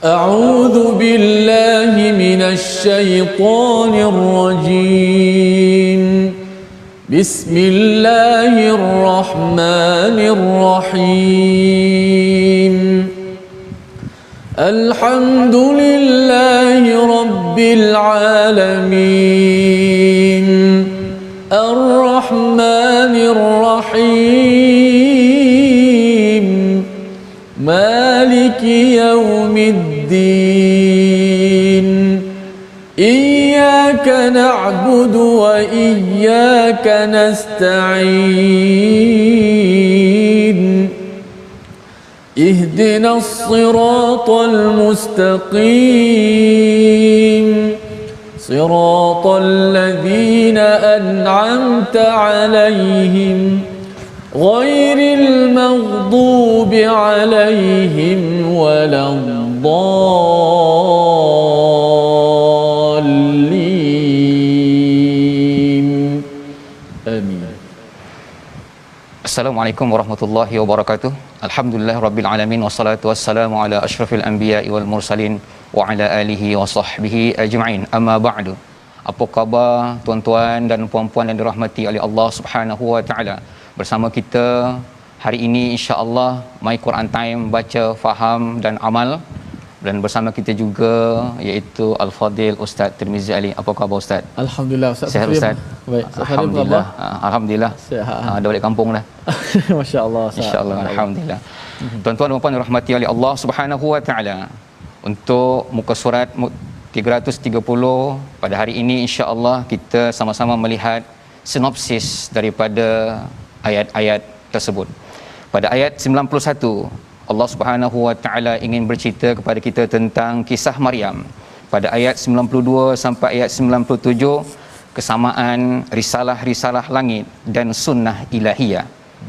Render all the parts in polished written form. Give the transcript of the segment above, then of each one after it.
أعوذ بالله من الشيطان الرجيم. بسم الله الرحمن الرحيم. الحمد لله رب العالمين. الرحمن الرحيم. مالك يوم الدين. إياك نعبد وإياك نستعين. اهدنا الصراط المستقيم. صراط الذين أنعمت عليهم غير المغضوب عليهم ولا الضالين. آمين. Assalamualaikum warahmatullahi wabarakatuh. Alhamdulillah rabbil alamin wassalatu wassalamu ala asyrafil anbiya'i wal mursalin wa ala alihi wa sahbihi ajma'in. Amma ba'du. Apa khabar tuan-tuan dan puan-puan yang dirahmati oleh Allah Subhanahu wa taala? Bersama kita hari ini insya-Allah My Quran Time, baca, faham dan amal. Dan bersama kita juga iaitu Al-Fadil Ustaz Tirmizi Ali. Apa khabar Ustaz? Alhamdulillah Ustaz. Sihat Ustaz? Baik. Alhamdulillah. Alhamdulillah. Sihat. Dah balik kampung dah. Masya-Allah Ustaz. Insya-Allah, alhamdulillah. Tuan-tuan dan puan dirahmati oleh Allah Subhanahu wa taala. Untuk muka surat 330 pada hari ini insya-Allah kita sama-sama melihat sinopsis daripada ayat-ayat tersebut. Pada ayat 91 Allah Subhanahu wa taala ingin bercerita kepada kita tentang kisah Maryam. Pada ayat 92 sampai ayat 97 kesamaan risalah-risalah langit dan sunnah ilahiyah.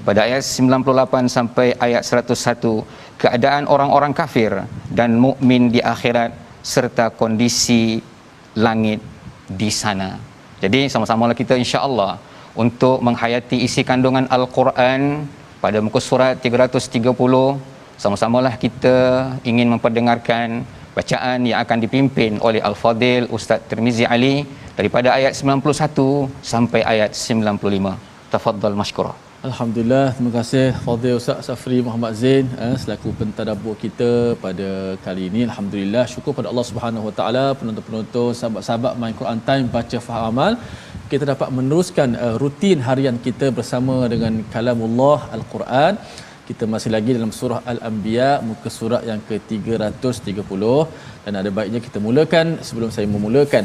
Pada ayat 98 sampai ayat 101 keadaan orang-orang kafir dan mukmin di akhirat serta kondisi langit di sana. Jadi sama-samalah kita insya-Allah untuk menghayati isi kandungan Al-Quran pada muka surat 330. Sama-samalah kita ingin memperdengarkan bacaan yang akan dipimpin oleh Al-Fadil Ustaz Tirmizi Ali daripada ayat 91 sampai ayat 95. Tafaddal mashkura. Alhamdulillah, terima kasih Fadil Ustaz Safri Muhammad Zain selaku pentadabbur kita pada kali ini. Alhamdulillah, syukur pada Allah Subhanahu Wa Taala, penonton-penonton, sahabat-sahabat My Quran Time baca faham amal. Kita dapat meneruskan rutin harian kita bersama dengan kalamullah Al-Quran. Kita masih lagi dalam surah Al-Anbiya, muka surat yang ke-330, dan ada baiknya kita mulakan. Sebelum saya memulakan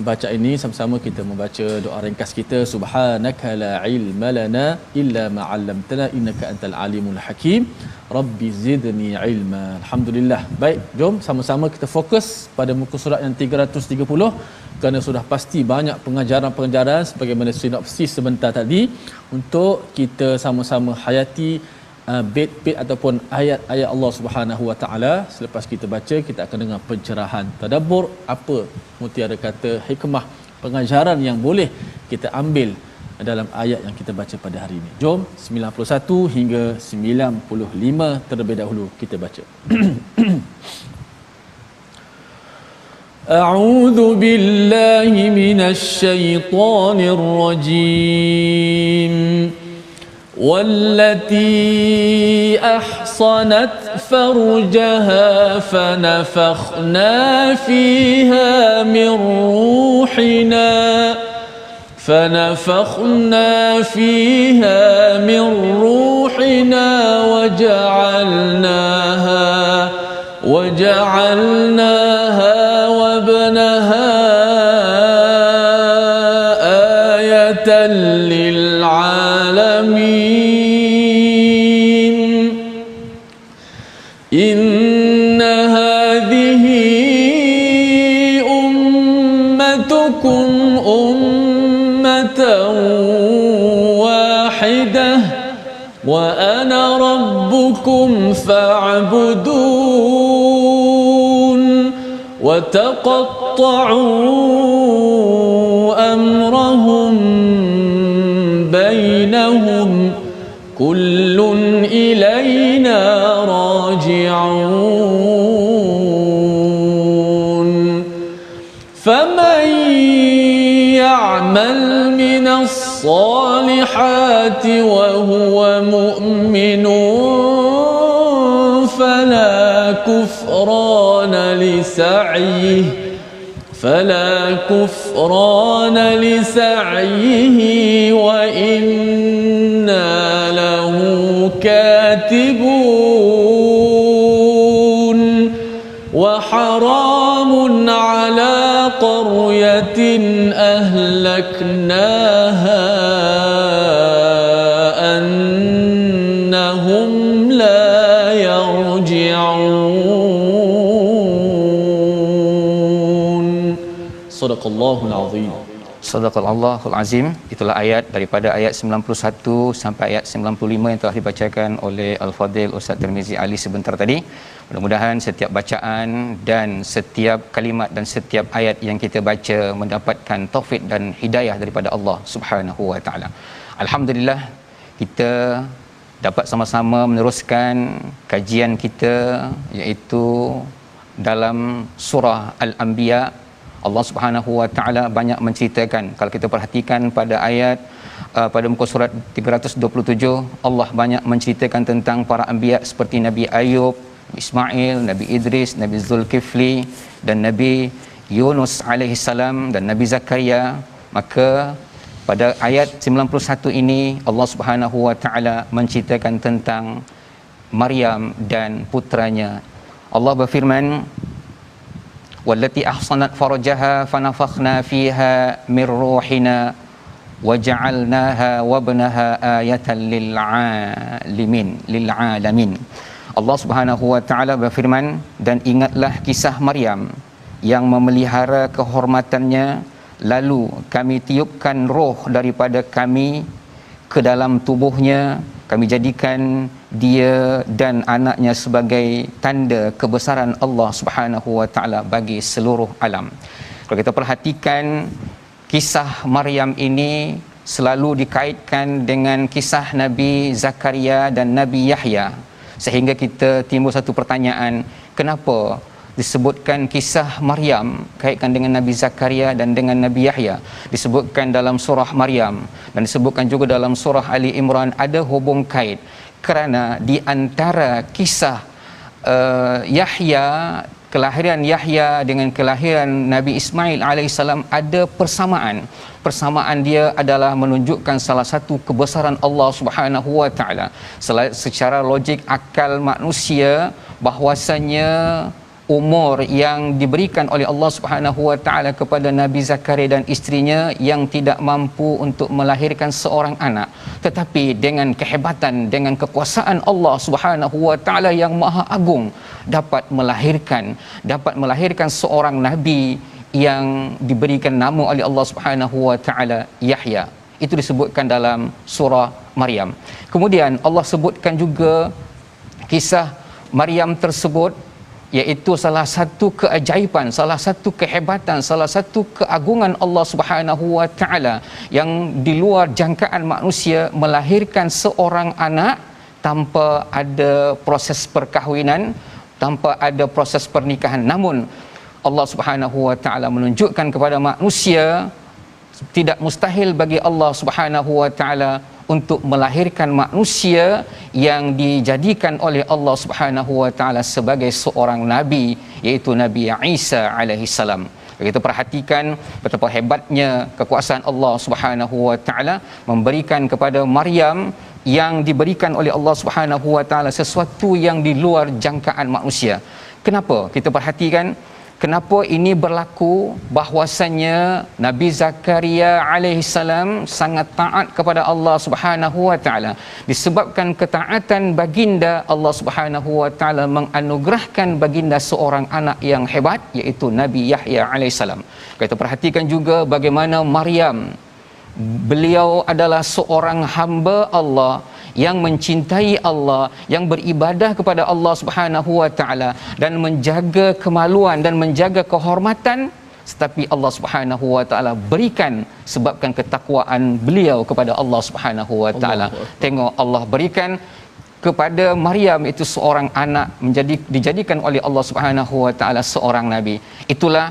bacaan ini, sama-sama kita membaca doa ringkas kita. Subhanaka la ilma lana illa ma 'allamtana innaka antal alimul hakim. Rabbi zidni ilma. Alhamdulillah. Baik, jom sama-sama kita fokus pada muka surat yang 330, kerana sudah pasti banyak pengajaran-pengajaran sebagaimana sinopsis sebentar tadi untuk kita sama-sama hayati bait-bait ataupun ayat-ayat Allah Subhanahu Wa Taala. Selepas kita baca, kita akan dengar pencerahan, tadabbur, apa mutiara kata, hikmah, pengajaran yang boleh kita ambil dalam ayat yang kita baca pada hari ini. Jom 91 hingga 95 terlebih dahulu kita baca. A'udzu billahi minasy syaithanir rajim. والتي أحصنت فرجها فنفخنا فيها من روحنا وجعلناها وابنها آية للعالمين. إن هذه أمتكم أمة واحدة وأنا ربكم فاعبدون. وتقطعوا أمرهم بينهم كل إلينا راجعون. يعمل من الصالحات وهو مؤمن فلا كفران لسعيه وإنا له كاتبون وحرام على قرية أهلكناها أنهم لا يرجعون صدق الله العظيم. Sadaqallahul Azim. Itulah ayat daripada ayat 91 sampai ayat 95 yang telah dibacakan oleh Al-Fadhil Ustaz Tirmizi Ali sebentar tadi. Mudah-mudahan setiap bacaan dan setiap kalimat dan setiap ayat yang kita baca mendapatkan taufik dan hidayah daripada Allah Subhanahu wa taala. Alhamdulillah, kita dapat sama-sama meneruskan kajian kita, iaitu dalam surah Al-Anbiya. Allah Subhanahu wa taala banyak menceritakan. Kalau kita perhatikan pada ayat pada muka surat 327, Allah banyak menceritakan tentang para anbiya seperti Nabi Ayub, Ismail, Nabi Idris, Nabi Zulkifli dan Nabi Yunus alaihi salam dan Nabi Zakaria. Maka pada ayat 91 ini Allah Subhanahu wa taala menceritakan tentang Maryam dan putranya. Allah berfirman, wallati ahsanat farajaha fanafakhna fiha min ruhina waja'alnaha wabnaha ayatan lil alamin. Allah Subhanahu wa taala berfirman, dan ingatlah kisah Maryam yang memelihara kehormatannya, lalu kami tiupkan roh daripada kami ke dalam tubuhnya, kami jadikan dia dan anaknya sebagai tanda kebesaran Allah Subhanahu wa taala bagi seluruh alam. Kalau kita perhatikan, kisah Maryam ini selalu dikaitkan dengan kisah Nabi Zakaria dan Nabi Yahya, sehingga kita timbul satu pertanyaan, kenapa disebutkan kisah Maryam kaitkan dengan Nabi Zakaria dan dengan Nabi Yahya, disebutkan dalam surah Maryam dan disebutkan juga dalam surah Ali Imran, ada hubung kait. Kerana di antara kisah Yahya, kelahiran Yahya dengan kelahiran Nabi Ismail alaihissalam ada persamaan. Persamaan dia adalah menunjukkan salah satu kebesaran Allah Subhanahu wa taala. Secara logik akal manusia, bahwasanya umur yang diberikan oleh Allah Subhanahu wa taala kepada Nabi Zakaria dan isterinya yang tidak mampu untuk melahirkan seorang anak, tetapi dengan kehebatan, dengan kekuasaan Allah Subhanahu wa taala yang maha agung dapat melahirkan seorang nabi yang diberikan nama oleh Allah Subhanahu wa taala Yahya. Itu disebutkan dalam surah Maryam. Kemudian Allah sebutkan juga kisah Maryam tersebut, iaitu salah satu keajaiban, salah satu kehebatan, salah satu keagungan Allah Subhanahu wa taala yang di luar jangkaan manusia, melahirkan seorang anak tanpa ada proses perkahwinan, tanpa ada proses pernikahan. Namun Allah Subhanahu wa taala menunjukkan kepada manusia tidak mustahil bagi Allah Subhanahu wa taala untuk melahirkan manusia yang dijadikan oleh Allah Subhanahu wa taala sebagai seorang nabi, iaitu Nabi Isa alaihi salam. Kita perhatikan betapa hebatnya kekuasaan Allah Subhanahu wa taala memberikan kepada Maryam yang diberikan oleh Allah Subhanahu wa taala sesuatu yang di luar jangkaan manusia. Kenapa? Kita perhatikan kenapa ini berlaku, bahwasanya Nabi Zakaria alaihi salam sangat taat kepada Allah Subhanahu wa taala. Disebabkan ketaatan baginda, Allah Subhanahu wa taala menganugerahkan baginda seorang anak yang hebat, iaitu Nabi Yahya alaihi salam. Kita perhatikan juga bagaimana Maryam, beliau adalah seorang hamba Allah yang mencintai Allah, yang beribadah kepada Allah Subhanahu wa taala dan menjaga kemaluan dan menjaga kehormatan, tetapi Allah Subhanahu wa taala berikan sebabkan ketakwaan beliau kepada Allah Subhanahu wa taala. Tengok, Allah berikan kepada Maryam itu seorang anak dijadikan oleh Allah Subhanahu wa taala seorang nabi. Itulah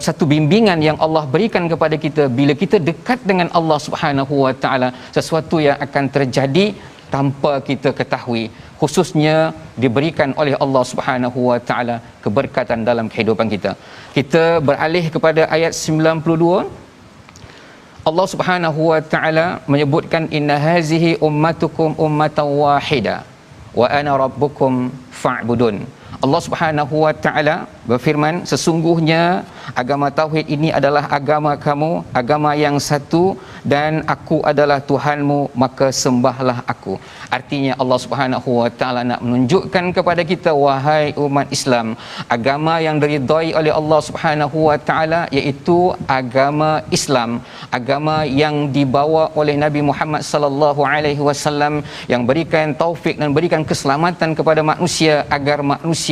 satu bimbingan yang Allah berikan kepada kita. Bila kita dekat dengan Allah Subhanahu Wa Taala, sesuatu yang akan terjadi tanpa kita ketahui, khususnya diberikan oleh Allah Subhanahu Wa Taala keberkatan dalam kehidupan kita. Kita beralih kepada ayat 92. Allah Subhanahu Wa Taala menyebutkan, inna hazihi ummatukum ummatan wahida wa ana rabbukum fa'budun. Allah Subhanahu Wa Taala berfirman, sesungguhnya agama tauhid ini adalah agama kamu, agama yang satu, dan aku adalah Tuhanmu, maka sembahlah aku. Artinya Allah Subhanahu Wa Taala nak menunjukkan kepada kita, wahai umat Islam, agama yang diridai oleh Allah Subhanahu Wa Taala iaitu agama Islam, agama yang dibawa oleh Nabi Muhammad sallallahu alaihi wasallam, yang berikan taufik dan berikan keselamatan kepada manusia agar manusia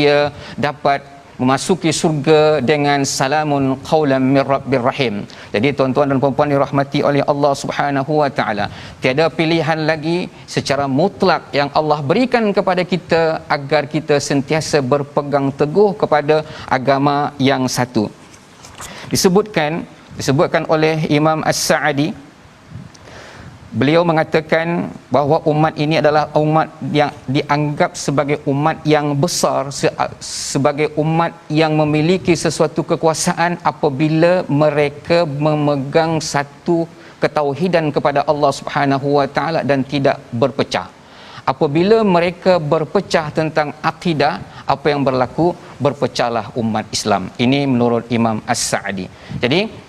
dapat memasuki surga dengan salamun qaulan mir rabbir rahim. Jadi tuan-tuan dan puan-puan dirahmati oleh Allah Subhanahu Wa Taala, tiada pilihan lagi secara mutlak yang Allah berikan kepada kita agar kita sentiasa berpegang teguh kepada agama yang satu. Disebutkan oleh Imam As-Sa'di, beliau mengatakan bahawa umat ini adalah umat yang dianggap sebagai umat yang besar, sebagai umat yang memiliki sesuatu kekuasaan apabila mereka memegang satu ketauhidan kepada Allah Subhanahu Wa Taala dan tidak berpecah. Apabila mereka berpecah tentang akidah, apa yang berlaku? Berpecahlah umat Islam. Ini menurut Imam As-Sa'di. Jadi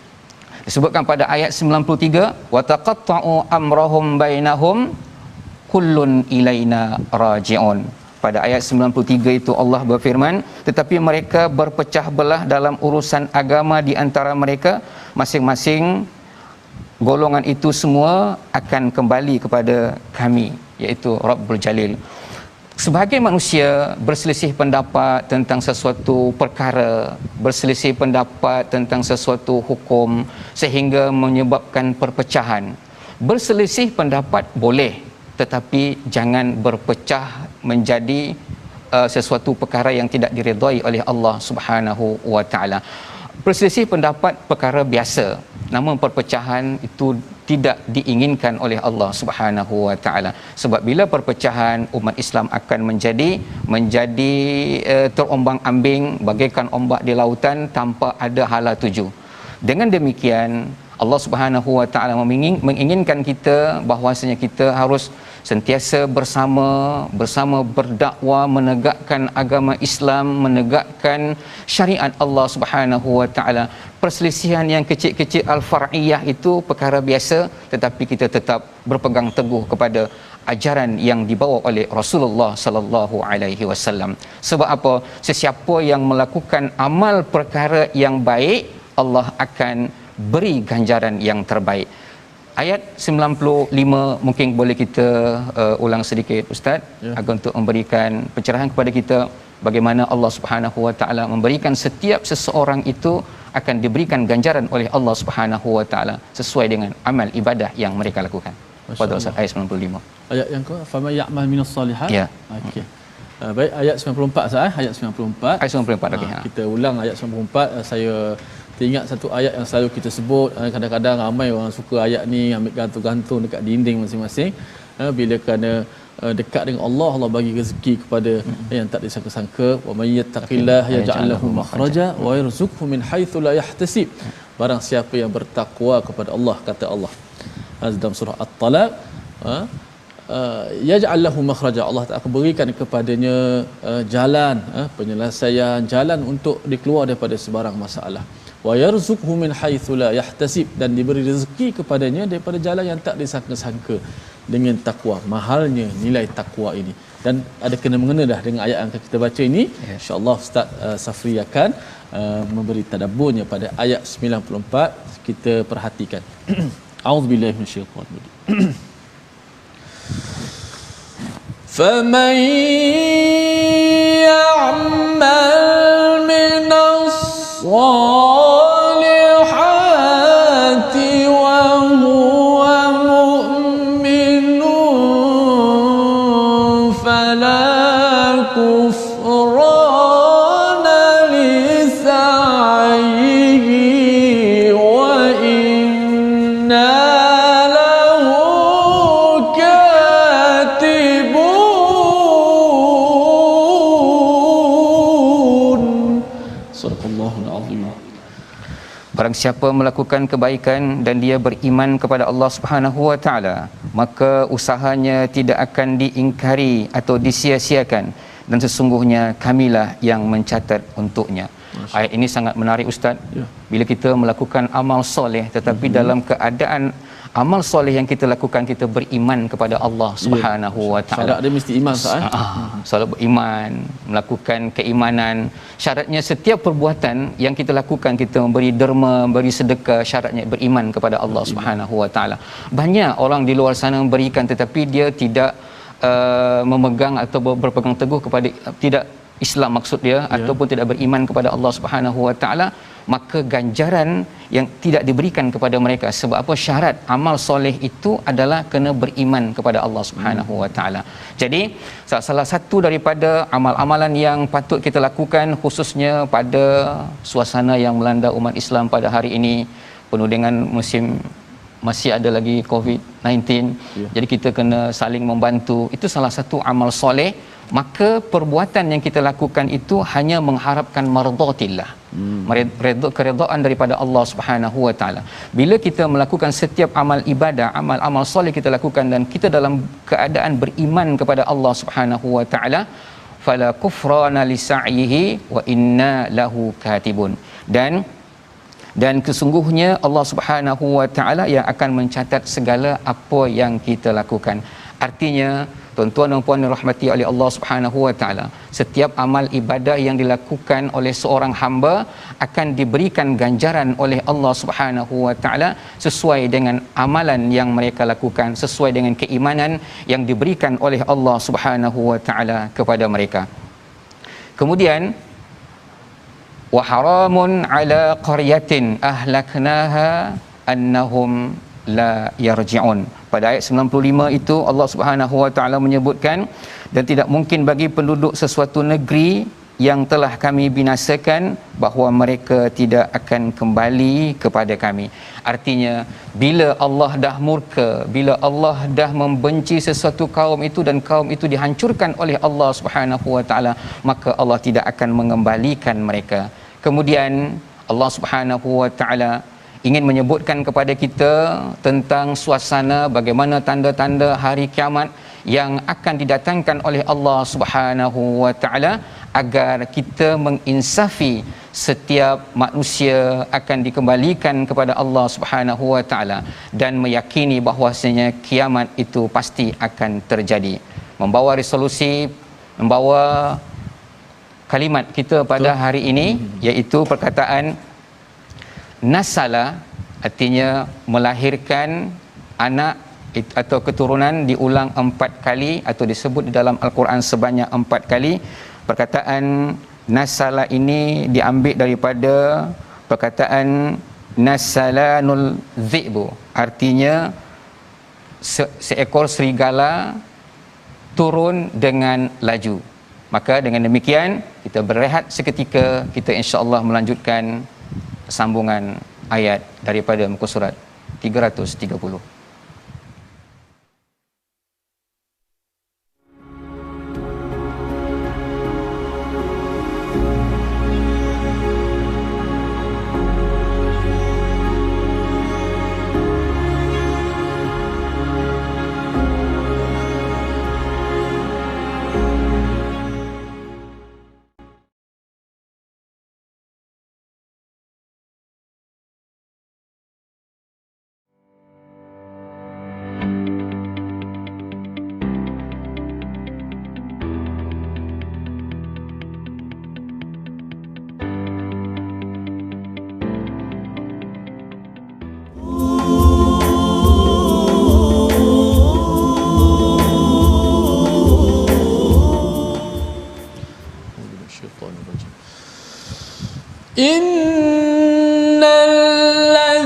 disebutkan pada ayat 93, wa taqatta'u amrahum bainahum kullun ilaina raji'un. Pada ayat 93 itu Allah berfirman, tetapi mereka berpecah belah dalam urusan agama di antara mereka, masing-masing golongan itu semua akan kembali kepada kami, iaitu Rabbul Jalil. Sebagai manusia berselisih pendapat tentang sesuatu perkara, berselisih pendapat tentang sesuatu hukum sehingga menyebabkan perpecahan. Berselisih pendapat boleh, tetapi jangan berpecah menjadi sesuatu perkara yang tidak diredai oleh Allah Subhanahu Wa Taala. Berselisih pendapat perkara biasa, namun perpecahan itu tidak diinginkan oleh Allah Subhanahu Wa Taala. Sebab bila perpecahan, umat Islam akan menjadi terombang-ambing bagaikan ombak di lautan tanpa ada hala tuju. Dengan demikian, Allah Subhanahu Wa Taala menginginkan kita bahawasanya kita harus sentiasa bersama berdakwah, menegakkan agama Islam, menegakkan syariat Allah Subhanahu Wa Taala. Perselisihan yang kecil-kecil al-far'iyah itu perkara biasa, tetapi kita tetap berpegang teguh kepada ajaran yang dibawa oleh Rasulullah sallallahu alaihi wasallam. Sebab apa? Sesiapa yang melakukan amal perkara yang baik, Allah akan beri ganjaran yang terbaik. Ayat 95 mungkin boleh kita ulang sedikit Ustaz, agar untuk memberikan pencerahan kepada kita bagaimana Allah Subhanahu Wa Taala memberikan setiap seseorang itu akan diberikan ganjaran oleh Allah Subhanahu Wa Taala sesuai dengan amal ibadah yang mereka lakukan. Pada ayat 95. Ayat yang ke fama ya'mal minas salihat. Ya. Okey. Baik, ayat 94 sah, ayat 94. Ayat 94 okey. Kita ulang ayat 94. Saya teringat satu ayat yang selalu kita sebut, kadang-kadang ramai orang suka ayat ni ambil gantung-gantung dekat dinding masing-masing. Bila kerana dekat dengan Allah, Allah bagi rezeki kepada yang tak disangka-sangka. Wa may yattaqillaha yaj'al lahu makhraja wa yarzuqhu min haitsu la yahtasib. Barang siapa yang bertakwa kepada Allah, kata Allah dalam surah At-Talaq, yaj'al lahu makhraja, Allah akan berikan kepadanya jalan, penyelesaian, jalan untuk dikeluar daripada sebarang masalah. Wa yarzuqhu min haitsu la yahtasib, dan diberi rezeki kepadanya daripada jalan yang tak disangka-sangka. Dengan takwa, mahalnya nilai takwa ini, dan ada kena mengena dah dengan ayat yang kita baca ini. InsyaAllah Ustaz Safri akan memberi tadabburnya pada ayat 94. Kita perhatikan. A'udzubillahi minasyaitanir rajim. فَمَن يَعْمَلْ مِنَ الصَّالِحَاتِ وَهُوَ مُؤْمِنٌ فَلَا كُفْرَانَ لِسَعْيِهِ siapa melakukan kebaikan dan dia beriman kepada Allah Subhanahu wa taala, maka usahanya tidak akan diingkari atau disia-siakan, dan sesungguhnya kamilah yang mencatat untuknya. Ayat ini sangat menarik Ustaz. Bila kita melakukan amal soleh tetapi dalam keadaan amal soleh yang kita lakukan, kita beriman kepada Allah Subhanahu wa taala. Syarat dia mesti iman, Ustaz. Solat beriman, melakukan keimanan. Syaratnya setiap perbuatan yang kita lakukan, kita memberi derma, memberi sedekah, syaratnya beriman kepada Allah Subhanahu wa taala. Banyak orang di luar sana memberikan tetapi dia tidak memegang atau berpegang teguh kepada tidak Islam maksud dia, ataupun tidak beriman kepada Allah Subhanahu wa taala, maka ganjaran yang tidak diberikan kepada mereka. Sebab apa? Syarat amal soleh itu adalah kena beriman kepada Allah Subhanahu wa taala. Jadi salah satu daripada amal-amalan yang patut kita lakukan, khususnya pada suasana yang melanda umat Islam pada hari ini, penuh dengan musim masih ada lagi COVID-19, jadi kita kena saling membantu. Itu salah satu amal soleh. Maka perbuatan yang kita lakukan itu hanya mengharapkan mardatillah, keredaan daripada Allah Subhanahu wa taala. Bila kita melakukan setiap amal ibadah, amal-amal soleh kita lakukan dan kita dalam keadaan beriman kepada Allah Subhanahu wa taala, fala kufrana li sa'yihi wa inna lahu katibun. Dan kesungguhnya Allah Subhanahu wa taala yang akan mencatat segala apa yang kita lakukan. Artinya, tuan-tuan dan puan dirahmati oleh Allah Subhanahu wa taala, setiap amal ibadah yang dilakukan oleh seorang hamba akan diberikan ganjaran oleh Allah Subhanahu wa taala sesuai dengan amalan yang mereka lakukan, sesuai dengan keimanan yang diberikan oleh Allah Subhanahu wa taala kepada mereka. Kemudian, wa haramun ala qaryatin ahlaknaha annahum la yarji'un. Pada ayat 95 itu Allah Subhanahu wa taala menyebutkan, dan tidak mungkin bagi penduduk sesuatu negeri yang telah kami binasakan bahawa mereka tidak akan kembali kepada kami. Artinya, bila Allah dah murka, bila Allah dah membenci sesuatu kaum itu dan kaum itu dihancurkan oleh Allah Subhanahu wa taala, maka Allah tidak akan mengembalikan mereka. Kemudian Allah Subhanahu wa taala ingin menyebutkan kepada kita tentang suasana bagaimana tanda-tanda hari kiamat yang akan didatangkan oleh Allah Subhanahu wa taala, agar kita menginsafi setiap manusia akan dikembalikan kepada Allah Subhanahu wa taala dan meyakini bahawasanya kiamat itu pasti akan terjadi. Membawa resolusi, membawa kalimat kita pada hari ini, iaitu perkataan nasala, artinya melahirkan anak atau keturunan, diulang 4 kali atau disebut di dalam Al-Quran sebanyak 4 kali. Perkataan nasala ini diambil daripada perkataan nasalanul dhi'bu, artinya seekor serigala turun dengan laju. Maka dengan demikian kita berehat seketika, kita insya-Allah melanjutkan sambungan ayat daripada muka surat 330.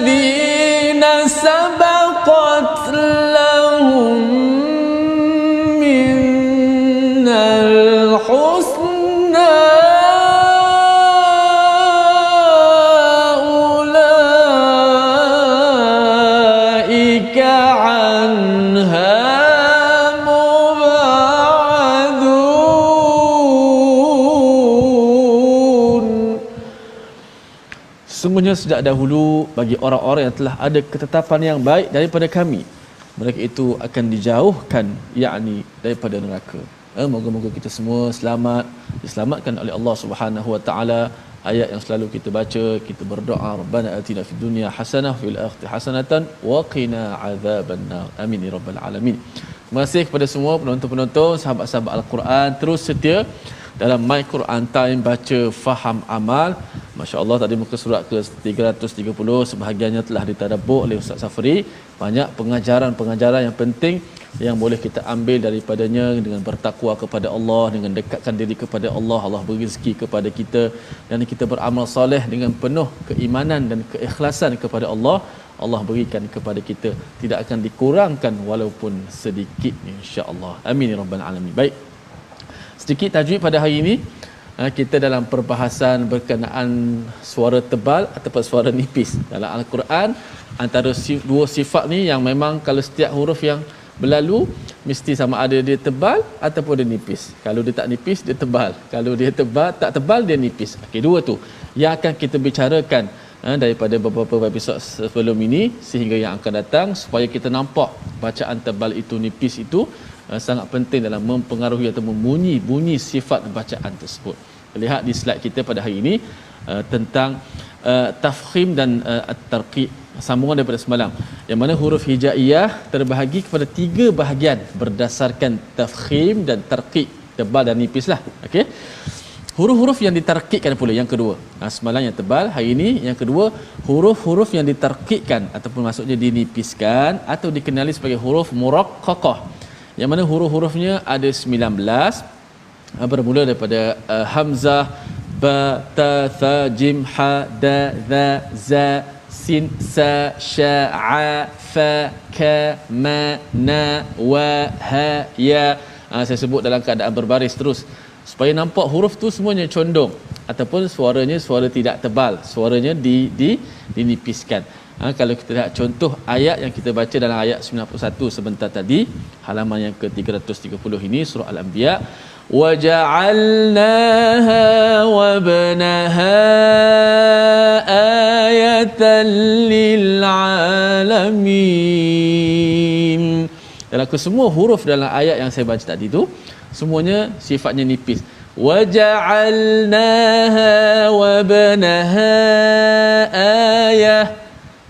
Innalladzina sabaqat lahum minnal husna ulaika anha sesungguhnya sejak dahulu bagi orang-orang yang telah ada ketetapan yang baik daripada kami, mereka itu akan dijauhkan yakni daripada neraka. Moga-moga kita semua selamat, diselamatkan oleh Allah Subhanahu wa taala. Ayat yang selalu kita baca, kita berdoa, Rabbana atina fid dunya hasanah fil akhirati hasanatan wa qina azabannar. Amin ya rabbal alamin. Terima kasih kepada semua penonton-penonton, sahabat-sahabat Al-Quran, terus setia dalam My Quran Time baca faham amal. Masya-Allah, tadi muka surat ke 330 sebahagiannya telah ditadabbur oleh Ustaz Safri. Banyak pengajaran-pengajaran yang penting yang boleh kita ambil daripadanya, dengan bertakwa kepada Allah, dengan dekatkan diri kepada Allah, Allah beri rezeki kepada kita, dan kita beramal soleh dengan penuh keimanan dan keikhlasan kepada Allah, Allah berikan kepada kita, tidak akan dikurangkan walaupun sedikit, insya-Allah. Amin ya rabbal alamin. Baik, sedikit tajwid pada hari ini. Kita dalam perbahasan berkenaan suara tebal ataupun suara nipis dalam Al-Quran. Antara dua sifat ni yang memang kalau setiap huruf yang berlalu mesti sama ada dia tebal ataupun dia nipis. Kalau dia tak nipis, dia tebal. Kalau dia tebal, tak tebal, dia nipis. Okey, dua tu yang akan kita bicarakan daripada beberapa episod sebelum ini sehingga yang akan datang, supaya kita nampak bacaan tebal itu, nipis itu sangat penting dalam mempengaruhi atau bunyi sifat bacaan tersebut. Lihat di slide kita pada hari ini tentang tafkhim dan at-tarqiq, sambungan daripada semalam, yang mana huruf hijaiyah terbahagi kepada 3 bahagian berdasarkan tafkhim dan tarqiq, tebal dan nipis lah. Okey, huruf-huruf yang ditarqiqkan pula yang kedua. Semalam yang tebal, hari ini yang kedua, huruf-huruf yang ditarqiqkan ataupun maksudnya dinipiskan atau dikenali sebagai huruf muraqqaqah, yang mana huruf-hurufnya ada 19, bermula daripada hamzah, ba, ta, tha, jim, ha, da, za, za, sin, sa, sha, a, fa, ka, ma, na, wa, ha, ya. Saya sebut dalam keadaan berbaris terus supaya nampak huruf tu semuanya condong ataupun suaranya suara tidak tebal, suaranya dinipiskan. Kalau kita lihat contoh ayat yang kita baca dalam ayat 91 sebentar tadi, halaman yang ke-330 ini, surah Al-Anbiya, وَجَعَلْنَاهَا وَابْنَهَا آيَةً لِلْعَالَمِينَ. Dalam kesemua huruf dalam ayat yang saya baca tadi tu, semuanya sifatnya nipis. وَجَعَلْنَاهَا وَابْنَهَا آيَةً.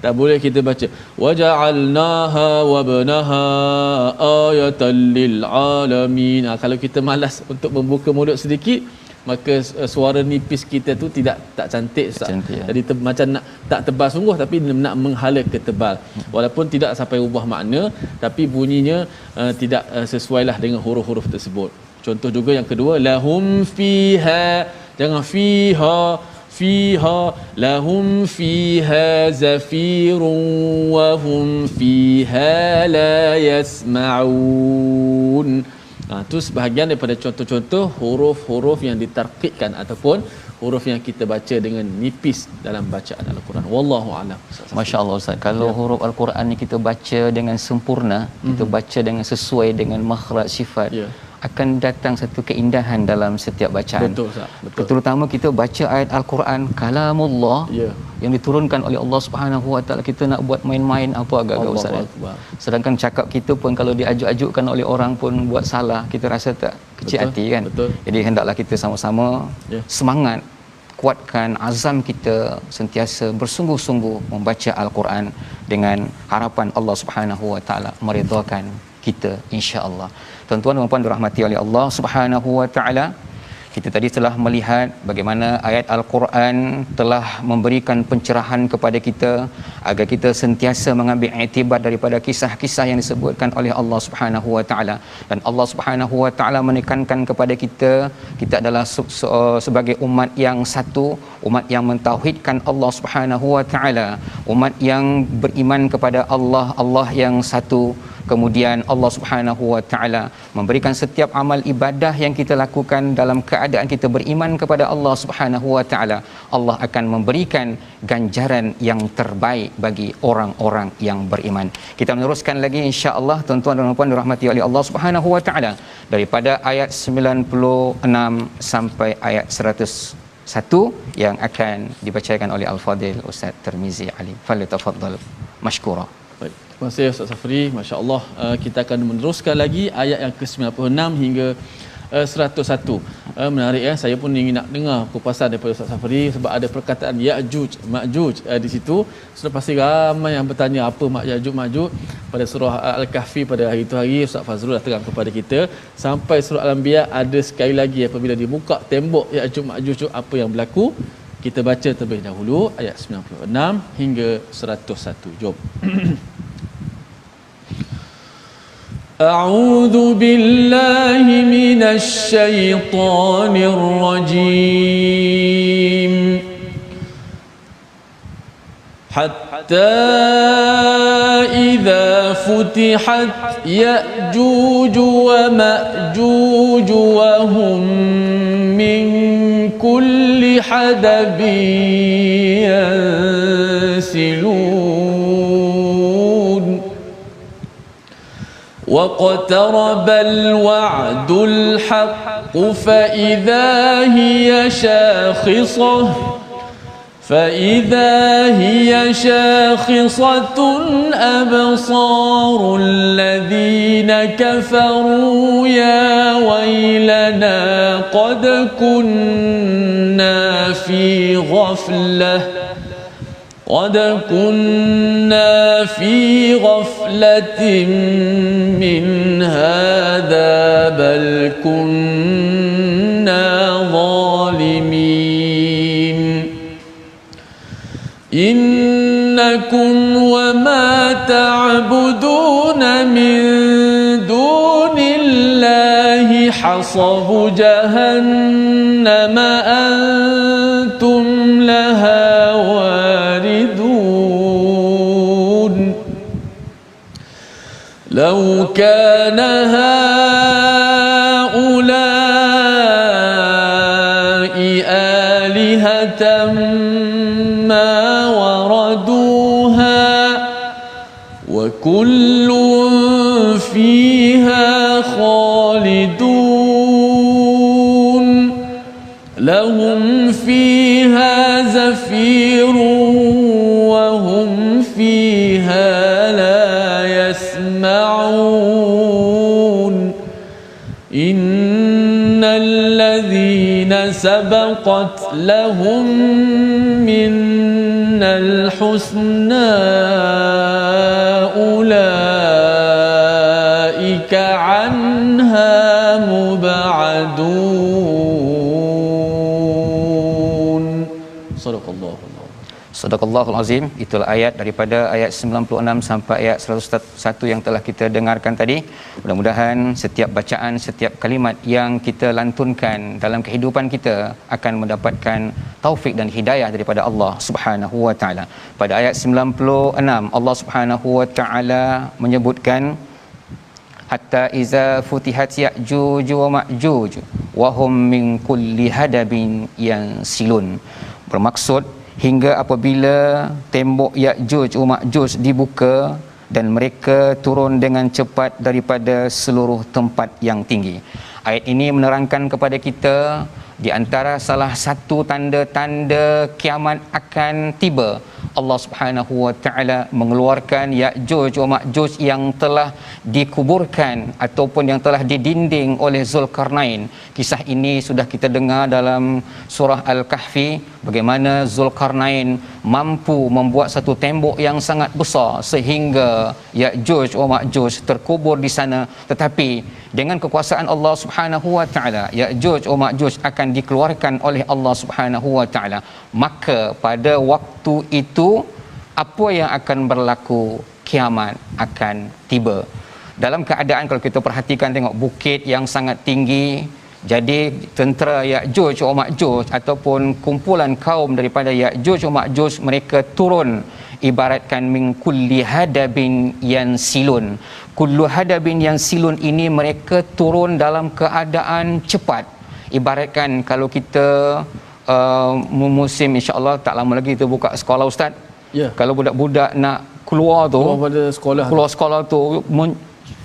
Tak boleh kita baca waja'alnaha wabnaha ayatan lil alamin. Kalau kita malas untuk membuka mulut sedikit, maka suara nipis kita tu tak cantik, Ustaz. Ya. Jadi macam nak tak tebal sungguh tapi nak menghala ke tebal. Walaupun tidak sampai ubah makna, tapi bunyinya tidak sesuailah dengan huruf-huruf tersebut. Contoh juga yang kedua, lahum fiha, jangan fiha, lahum fiha zafirun wa hum fiha la yasma'un. Itu sebahagian daripada contoh-contoh huruf-huruf yang ditarqiqkan ataupun huruf yang kita baca dengan nipis dalam bacaan Al-Quran. Wallahu a'lam. Masya-Allah Ustaz, kalau huruf Al-Quran ni kita baca dengan sempurna, kita baca dengan sesuai dengan makhraj sifat, akan datang satu keindahan dalam setiap bacaan. Betul Ustaz, betul. Terutama kita baca ayat Al-Quran kalamullah, yang diturunkan oleh Allah Subhanahu Wa Taala, kita nak buat main-main apa agak-agak Ustaz. Sedangkan cakap kita pun kalau diajuk-ajukkan oleh orang pun buat salah, kita rasa tak kecil hati kan. Betul. Jadi hendaklah kita sama-sama semangat, kuatkan azam kita sentiasa bersungguh-sungguh membaca Al-Quran dengan harapan Allah Subhanahu Wa Taala meridhakan kita, insya-Allah. Tuan-tuan dan puan dirahmati oleh Allah Subhanahu Wa Taala, kita tadi telah melihat bagaimana ayat Al-Quran telah memberikan pencerahan kepada kita agar kita sentiasa mengambil iktibar daripada kisah-kisah yang disebutkan oleh Allah Subhanahu Wa Taala, dan Allah Subhanahu Wa Taala menekankan kepada kita, kita adalah sebagai umat yang satu, umat yang mentauhidkan Allah Subhanahu Wa Taala, umat yang beriman kepada Allah, Allah yang satu. Kemudian Allah Subhanahu Wa Taala memberikan setiap amal ibadah yang kita lakukan dalam keadaan kita beriman kepada Allah Subhanahu Wa Taala, Allah akan memberikan ganjaran yang terbaik bagi orang-orang yang beriman. Kita meneruskan lagi insya-Allah tuan-tuan dan puan dirahmati oleh Allah Subhanahu Wa Taala daripada ayat 96 sampai ayat 100 satu yang akan dibacakan oleh Al-Fadil Ustaz Tirmizi Ali. Falyatafaddal mashkura. Baik. Terima kasih Ustaz Safri. Masya-Allah, kita akan meneruskan lagi ayat yang ke-96 hingga 101. Menarik ya. Saya pun ingin nak dengar kupasan daripada Ustaz Safri sebab ada perkataan Ya'juj Ma'juj di situ. Sudah pasti ramai yang bertanya apa Ya'juj Ma'juj. Pada surah Al-Kahfi pada hari itu hari Ustaz Fazrul dah terang kepada kita, sampai surah Al-Anbiya ada sekali lagi apabila dibuka tembok Ya'juj Ma'juj apa yang berlaku. Kita baca terlebih dahulu ayat 96 hingga 101. Jom. أعوذ بالله من الشيطان الرجيم حتى إذا فتحت يأجوج ومأجوج وهم من كل حدب ينسلون واقترب الوعد الحق فإذا هي شاخصة أبصار الذين كفروا يا ويلنا قد كنا في غفلة من هذا بل كنا ظالمين إنكم وما تعبدون من دون الله حصب جهنم أنتم لها واردون لو كان هؤلاء آلهة ما وردوها وكل فيها خالدون لهم فيها زفير وهم فيها لا يسمعون إن الذين سبقت لهم منا الحسنى أولئك عنها مبعدون صدق الله. Sadaqallahul Azim. Itulah ayat daripada ayat 96 sampai ayat 101 yang telah kita dengarkan tadi. Mudah-mudahan setiap bacaan, setiap kalimat yang kita lantunkan dalam kehidupan kita akan mendapatkan taufik dan hidayah daripada Allah Subhanahu wa taala. Pada ayat 96 Allah Subhanahu wa taala menyebutkan hatta iza futihat ya'juj wa ma'juj wa hum min kulli hadabin yansilun. Bermaksud hingga apabila tembok Ya'juj wa Ma'juj dibuka dan mereka turun dengan cepat daripada seluruh tempat yang tinggi. Ayat ini menerangkan kepada kita di antara salah satu tanda-tanda kiamat akan tiba. Allah Subhanahu wa taala mengeluarkan Ya'juj wa Ma'juj yang telah dikuburkan ataupun yang telah didinding oleh Zulkarnain. Kisah ini sudah kita dengar dalam surah Al-Kahfi, bagaimana Zulkarnain mampu membuat satu tembok yang sangat besar sehingga Ya'juj wa Ma'juj terkubur di sana, tetapi dengan kekuasaan Allah Subhanahu wa taala Ya'juj wa Ma'juj akan dikeluarkan oleh Allah Subhanahu wa taala. Maka pada waktu itu apa yang akan berlaku? Kiamat akan tiba. Dalam keadaan kalau kita perhatikan tengok bukit yang sangat tinggi, jadi tentera Ya'juj wa Ma'juj ataupun kumpulan kaum daripada Ya'juj wa Ma'juj mereka turun ibaratkan min kulli hadabin yansilun. Kullu hadabin yansilun ini mereka turun dalam keadaan cepat. Ibaratkan kalau kita musim insya-Allah tak lama lagi kita buka sekolah ustaz. Ya. Kalau budak-budak nak keluar tu, pada sekolah. Keluar sekolah tu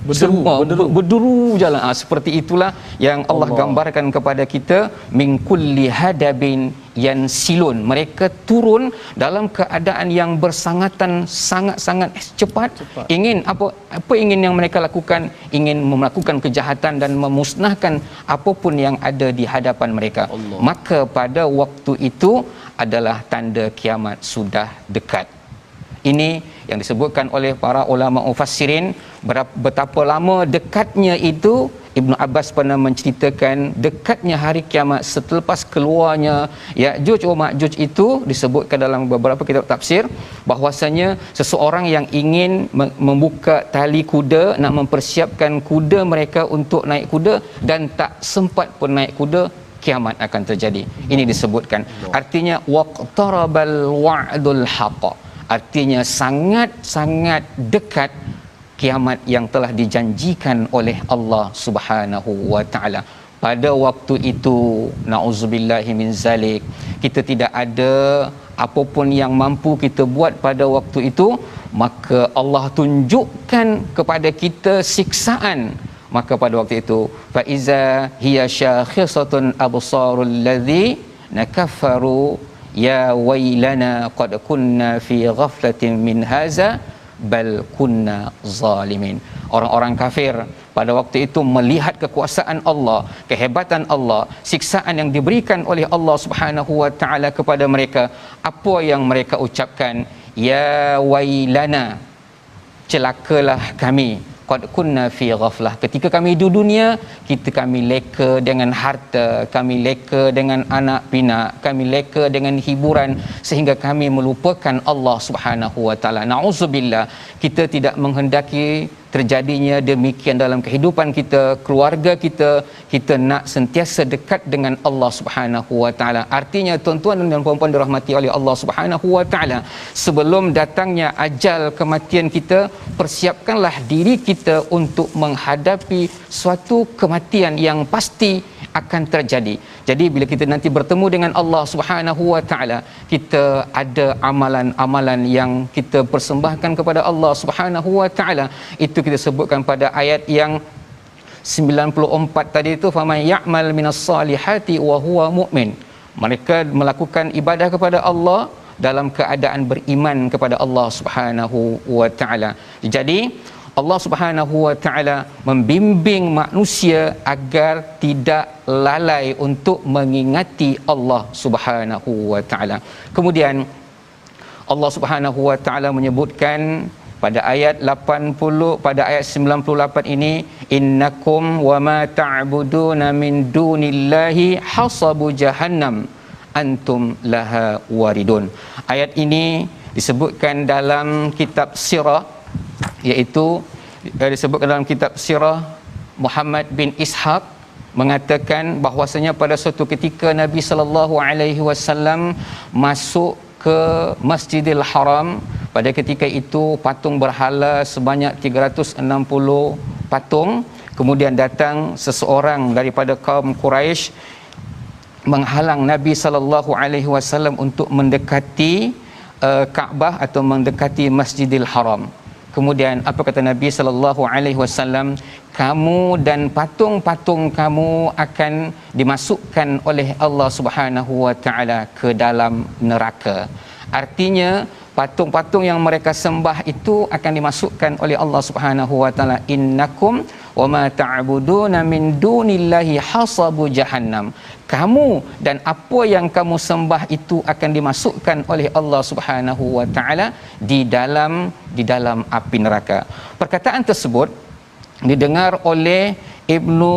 berderu jalan. Seperti itulah yang Allah gambarkan kepada kita, min kulli hadabin yansilun. Mereka turun dalam keadaan yang bersangatan, sangat-sangat cepat. Ingin apa ingin yang mereka lakukan? Ingin melakukan kejahatan dan memusnahkan apapun yang ada di hadapan mereka. Maka pada waktu itu adalah tanda kiamat sudah dekat. Ini yang disebutkan oleh para ulama mufassirin, betapa lama dekatnya itu. Ibnu Abbas pernah menceritakan dekatnya hari kiamat selepas keluarnya Ya'juj wa Ma'juj itu. Disebutkan dalam beberapa kitab tafsir bahwasanya seseorang yang ingin membuka tali kuda, nak mempersiapkan kuda mereka untuk naik kuda dan tak sempat pun naik kuda, kiamat akan terjadi. Ini disebutkan. Artinya waqtarabal wa'dul haqq. Artinya sangat-sangat dekat kiamat yang telah dijanjikan oleh Allah Subhanahu wa taala. Pada waktu itu, nauzubillahi min zalik, kita tidak ada apapun yang mampu kita buat pada waktu itu, maka Allah tunjukkan kepada kita siksaan. Maka pada waktu itu, fa iza hiya syakhisatun absarul ladzina kafaru ya wailana qad kunna fi ghaflatin min hadza bal kunna zalimin. Orang-orang kafir pada waktu itu melihat kekuasaan Allah, kehebatan Allah, siksaan yang diberikan oleh Allah Subhanahu wa taala kepada mereka. Apa yang mereka ucapkan? Ya wailana, celakalah kami. Qad kunna fi ghaflah. Ketika kami di dunia, kami leka dengan harta, kami leka dengan anak pinak, kami leka dengan hiburan sehingga kami melupakan Allah Subhanahu wa taala. Nauzubillah, kita tidak menghendaki terjadinya demikian dalam kehidupan kita, keluarga kita. Kita nak sentiasa dekat dengan Allah Subhanahu wa taala. Artinya tuan-tuan dan puan-puan dirahmati oleh Allah Subhanahu wa taala, sebelum datangnya ajal kematian kita, persiapkanlah diri kita untuk menghadapi suatu kematian yang pasti akan terjadi. Jadi bila kita nanti bertemu dengan Allah Subhanahu wa taala, kita ada amalan-amalan yang kita persembahkan kepada Allah Subhanahu wa taala. Itu kita sebutkan pada ayat yang 94 tadi itu, faman ya'mal minas salihati wa huwa mu'min. Mereka melakukan ibadah kepada Allah dalam keadaan beriman kepada Allah Subhanahu wa taala. Jadi Allah Subhanahu wa taala membimbing manusia agar tidak lalai untuk mengingati Allah Subhanahu wa taala. Kemudian Allah Subhanahu wa taala menyebutkan pada ayat 80, pada ayat 98 ini, innakum wa ma ta'buduna min dunillahi hasabu jahannam antum laha waridun. Ayat ini disebutkan dalam kitab sirah, iaitu disebutkan dalam kitab sirah Muhammad bin Ishaq mengatakan bahwasanya pada suatu ketika Nabi sallallahu alaihi wasallam masuk ke Masjidil Haram. Pada ketika itu patung berhala sebanyak 360 patung. Kemudian datang seseorang daripada kaum Quraisy menghalang Nabi sallallahu alaihi wasallam untuk mendekati Kaabah atau mendekati Masjidil Haram. Kemudian apa kata Nabi sallallahu alaihi wasallam? Kamu dan patung-patung kamu akan dimasukkan oleh Allah Subhanahu wa taala ke dalam neraka. Artinya patung-patung yang mereka sembah itu akan dimasukkan oleh Allah Subhanahu wa taala. Innakum wa ma ta'buduna min dunillahi hasabu jahannam. Kamu dan apa yang kamu sembah itu akan dimasukkan oleh Allah Subhanahu wa taala di dalam api neraka. Perkataan tersebut didengar oleh Ibnu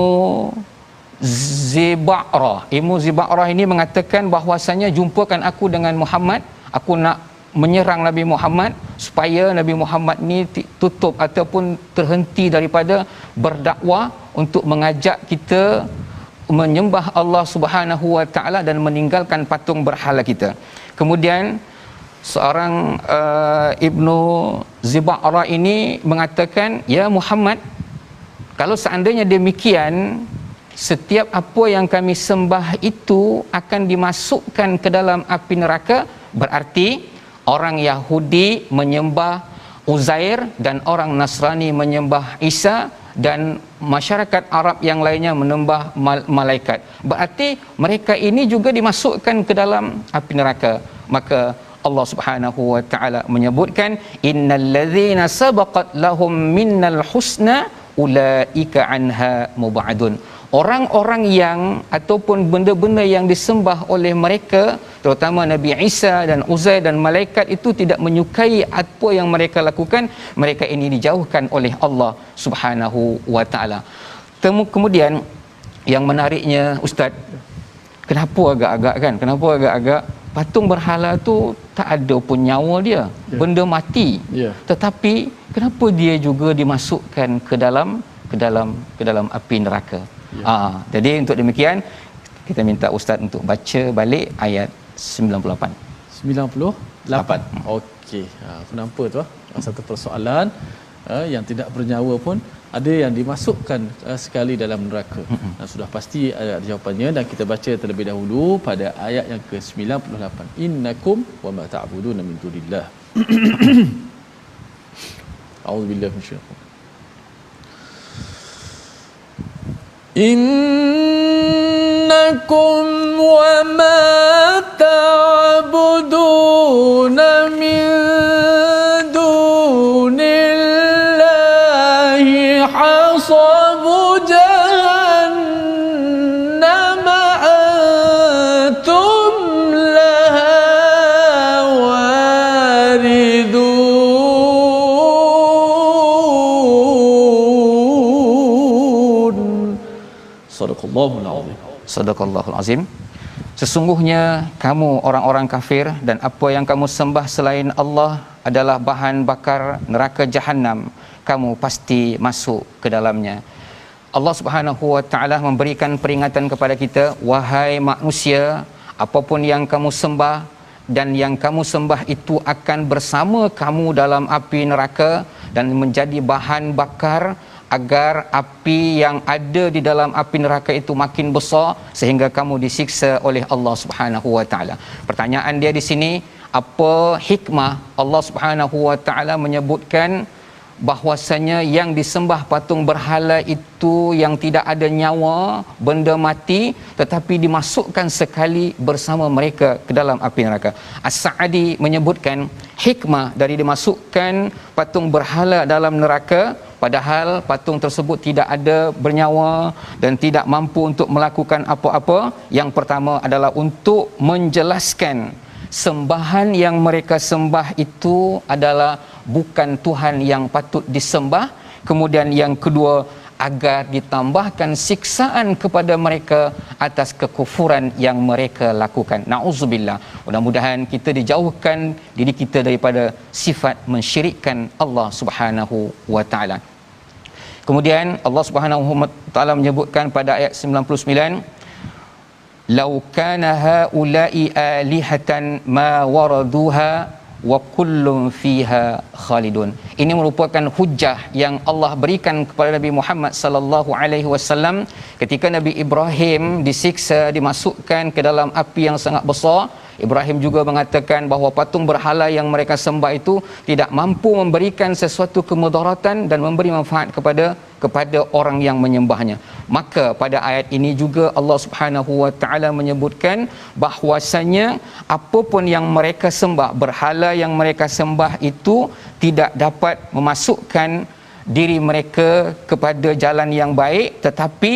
Ziba'rah. Ibnu Ziba'rah ini mengatakan bahwasanya jumpakan aku dengan Muhammad, aku nak menyerang Nabi Muhammad supaya Nabi Muhammad ni tutup ataupun terhenti daripada berdakwah untuk mengajak kita menyembah Allah Subhanahu wa taala dan meninggalkan patung berhala kita. Kemudian seorang Ibnu Ziba'rah ini mengatakan, ya Muhammad, kalau seandainya demikian, setiap apa yang kami sembah itu akan dimasukkan ke dalam api neraka. Berarti orang Yahudi menyembah Uzair dan orang Nasrani menyembah Isa dan masyarakat Arab yang lainnya menyembah malaikat. Berarti mereka ini juga dimasukkan ke dalam api neraka. Maka Allah Subhanahu wa taala menyebutkan innal ladzina sabaqat lahum minnal husna ulaika anha mubadun. Orang-orang yang ataupun benda-benda yang disembah oleh mereka, terutama Nabi Isa dan Uzair dan malaikat itu tidak menyukai apa yang mereka lakukan, mereka ini dijauhkan oleh Allah Subhanahu wa taala. Kemudian yang menariknya Ustaz, kenapa agak-agak kan? Kenapa agak-agak patung berhala tu tak ada pun nyawa dia, benda mati. Tetapi kenapa dia juga dimasukkan ke dalam api neraka? Jadi untuk demikian kita minta Ustaz untuk baca balik ayat 98. 98. Okey. Kenapa tu? Satu persoalan yang tidak bernyawa pun ada yang dimasukkan sekali dalam neraka. Sudah pasti ada jawapannya dan kita baca terlebih dahulu pada ayat yang ke-98. Innakum wa ma ta'buduna min dunillah. A'udzubillahi minasyaitanir rajim. Innakum wa ma ta'buduna min dunillahi hasabu jahannam antum laha waridun. Sadaqallahul azim. Sadaqallahul azim. Sesungguhnya kamu orang-orang kafir dan apa yang kamu sembah selain Allah adalah bahan bakar neraka jahanam. Kamu pasti masuk ke dalamnya. Allah Subhanahu wa taala memberikan peringatan kepada kita, wahai manusia, apapun yang kamu sembah dan yang kamu sembah itu akan bersama kamu dalam api neraka dan menjadi bahan bakar agar api yang ada di dalam api neraka itu makin besar sehingga kamu disiksa oleh Allah Subhanahu wa taala. Pertanyaan dia di sini, apa hikmah Allah Subhanahu wa taala menyebutkan bahwasanya yang disembah patung berhala itu yang tidak ada nyawa, benda mati, tetapi dimasukkan sekali bersama mereka ke dalam api neraka. As-Sa'di menyebutkan hikmah dari dimasukkan patung berhala dalam neraka, padahal patung tersebut tidak ada bernyawa dan tidak mampu untuk melakukan apa-apa. Yang pertama adalah untuk menjelaskan sembahan yang mereka sembah itu adalah bukan Tuhan yang patut disembah. Kemudian yang kedua, agar ditambahkan siksaan kepada mereka atas kekufuran yang mereka lakukan. Na'udzubillah. Mudah-mudahan kita dijauhkan diri kita daripada sifat mensyirikkan Allah Subhanahu wa taala. Kemudian Allah Subhanahu wa taala menyebutkan pada ayat 99, "Lau kana haula'i alihatan ma waraduha wa kullun fiha khalidun." Ini merupakan hujah yang Allah berikan kepada Nabi Muhammad sallallahu alaihi wasallam ketika Nabi Ibrahim disiksa, dimasukkan ke dalam api yang sangat besar. Ibrahim juga mengatakan bahawa patung berhala yang mereka sembah itu tidak mampu memberikan sesuatu kemudaratan dan memberi manfaat kepada orang yang menyembahnya. Maka pada ayat ini juga Allah Subhanahu wa taala menyebutkan bahwasanya apapun yang mereka sembah, berhala yang mereka sembah itu tidak dapat memasukkan diri mereka kepada jalan yang baik, tetapi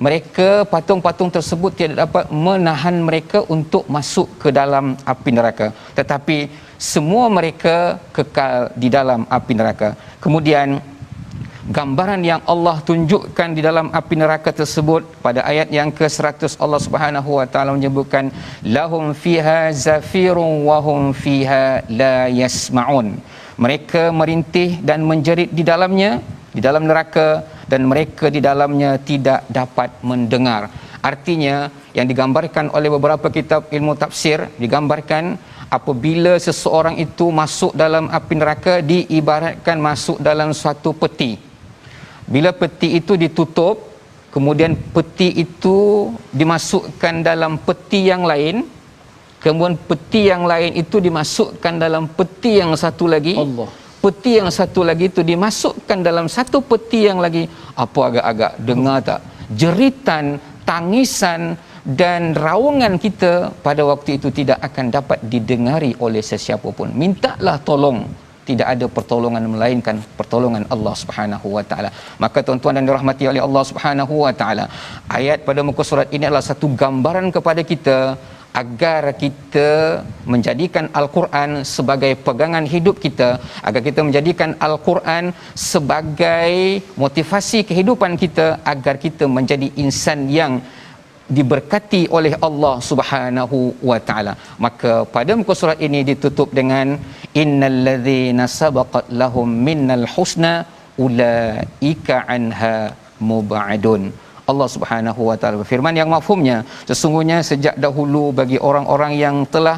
mereka, patung-patung tersebut tidak dapat menahan mereka untuk masuk ke dalam api neraka, tetapi semua mereka kekal di dalam api neraka. Kemudian gambaran yang Allah tunjukkan di dalam api neraka tersebut pada ayat yang ke-100, Allah Subhanahu wa taala menyebutkan lahum fiha zafirun wa hum fiha la yasmaun. Mereka merintih dan menjerit di dalamnya, di dalam neraka, dan mereka di dalamnya tidak dapat mendengar. Artinya yang digambarkan oleh beberapa kitab ilmu tafsir, digambarkan apabila seseorang itu masuk dalam api neraka diibaratkan masuk dalam suatu peti. Bila peti itu ditutup, kemudian peti itu dimasukkan dalam peti yang lain, kemudian peti yang lain itu dimasukkan dalam peti yang satu lagi. Allah. peti yang satu lagi itu dimasukkan dalam satu peti yang lagi, apa agak-agak dengar tak jeritan, tangisan dan raungan kita pada waktu itu tidak akan dapat didengari oleh sesiapa pun. Mintalah tolong, tidak ada pertolongan melainkan pertolongan Allah Subhanahu wa taala. Maka tuan-tuan dan dirahmati oleh Allah Subhanahu wa taala, ayat pada muka surat ini adalah satu gambaran kepada kita agar kita menjadikan Al-Quran sebagai pegangan hidup kita, agar kita menjadikan Al-Quran sebagai motivasi kehidupan kita, agar kita menjadi insan yang diberkati oleh Allah Subhanahu wa taala. Maka pada muka surat ini ditutup dengan innal ladzina sabaqat lahum minnal husna ulaika anha mubadun. Allah Subhanahu wa taala berfirman yang mafhumnya, sesungguhnya sejak dahulu bagi orang-orang yang telah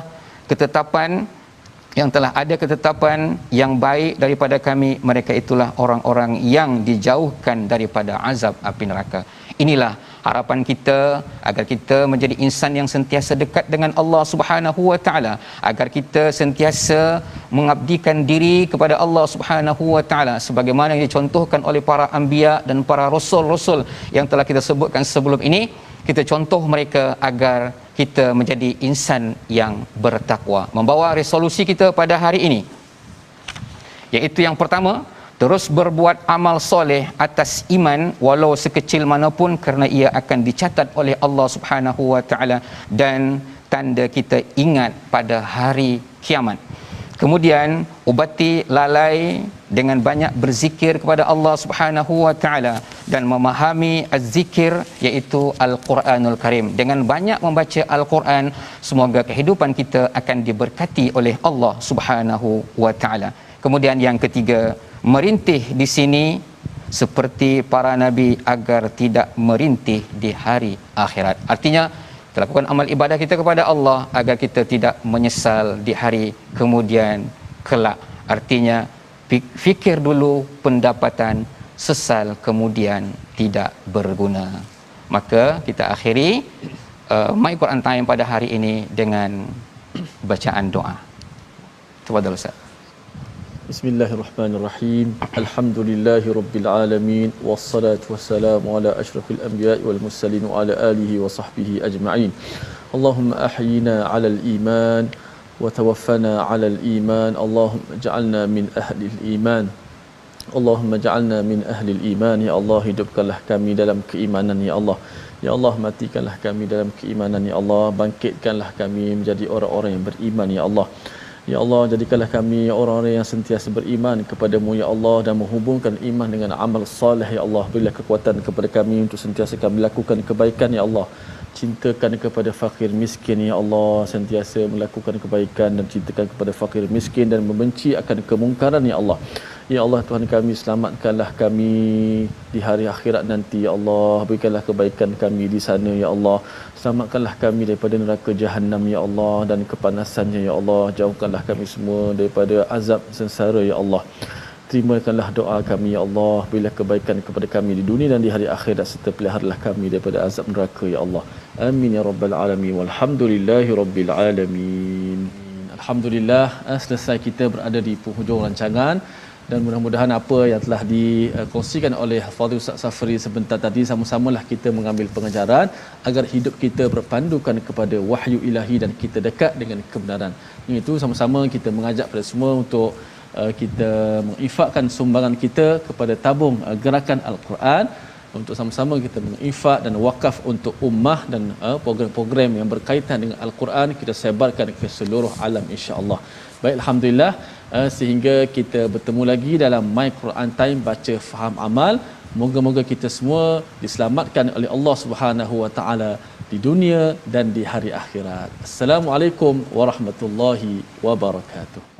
ada ketetapan yang baik daripada kami, mereka itulah orang-orang yang dijauhkan daripada azab api neraka. Inilah harapan kita agar kita menjadi insan yang sentiasa dekat dengan Allah Subhanahu wa taala, agar kita sentiasa mengabdikan diri kepada Allah Subhanahu wa taala sebagaimana yang dicontohkan oleh para anbiya dan para rasul-rasul yang telah kita sebutkan sebelum ini. Kita contoh mereka agar kita menjadi insan yang bertakwa. Membawa resolusi kita pada hari ini, iaitu yang pertama, terus berbuat amal soleh atas iman walau sekecil manapun, kerana ia akan dicatat oleh Allah Subhanahu wa taala dan tanda kita ingat pada hari kiamat. Kemudian ubati lalai dengan banyak berzikir kepada Allah Subhanahu wa taala dan memahami az-zikir, iaitu Al-Quranul Karim. Dengan banyak membaca Al-Quran, semoga kehidupan kita akan diberkati oleh Allah Subhanahu wa taala. Kemudian yang ketiga, merintih di sini seperti para nabi agar tidak merintih di hari akhirat. Artinya, kita lakukan amal ibadah kita kepada Allah agar kita tidak menyesal di hari kemudian kelak. Artinya, fikir dulu pendapatan, sesal kemudian tidak berguna. Maka kita akhiri My Quran Time pada hari ini dengan bacaan doa. Tafadhal Ustaz. Bismillahirrahmanirrahim. Alhamdulillahi rabbil alamin, wassalatu wassalamu ala asyrafil anbiya'i wal mursalin wa ala alihi wa sahbihi ajma'in. Allahumma ahyina 'ala al-iman wa tawaffana 'ala al-iman. Allahumma ij'alna min ahli al-iman. Allahumma ij'alna min ahli al-iman. Ya Allah, hidupkanlah kami dalam keimanan ya Allah. Ya Allah, matikanlah kami dalam keimanan ya Allah. Bangkitkanlah kami menjadi orang-orang yang beriman ya Allah. Ya Allah, jadikanlah kami orang-orang yang sentiasa beriman kepadamu ya Allah dan menghubungkan iman dengan amal soleh ya Allah. Berilah kekuatan kepada kami untuk sentiasa kami lakukan kebaikan ya Allah. Cintakan kepada fakir miskin ya Allah, sentiasa melakukan kebaikan dan cintakan kepada fakir miskin dan membenci akan kemungkaran ya Allah. Ya Allah, Tuhan kami, selamatkanlah kami di hari akhirat nanti ya Allah. Berikanlah kebaikan kami di sana ya Allah. Selamatkanlah kami daripada neraka Jahannam ya Allah dan kepanasannya ya Allah. Jauhkanlah kami semua daripada azab sengsara ya Allah. Terimakanlah doa kami ya Allah. Berilah kebaikan kepada kami di dunia dan di hari akhirat, serta peliharalah kami daripada azab neraka ya Allah. Amin ya rabbal alamin. Walhamdulillahi rabbil alamin. Alhamdulillah, selesai kita berada di penghujung rancangan. Dan mudah-mudahan apa yang telah dikongsikan oleh Fadil Ustaz Safri sebentar tadi, sama-samalah kita mengambil pengajaran agar hidup kita berpandukan kepada wahyu ilahi dan kita dekat dengan kebenaran. Itu sama-sama kita mengajak pada semua untuk kita menginfakkan sumbangan kita kepada tabung gerakan Al-Quran, untuk sama-sama kita menginfak dan wakaf untuk ummah dan program-program yang berkaitan dengan Al-Quran kita sebarkan ke seluruh alam insya-Allah. Baik, alhamdulillah, sehingga kita bertemu lagi dalam My Quran Time baca faham amal. Moga-moga kita semua diselamatkan oleh Allah Subhanahu wa taala di dunia dan di hari akhirat. Assalamualaikum warahmatullahi wabarakatuh.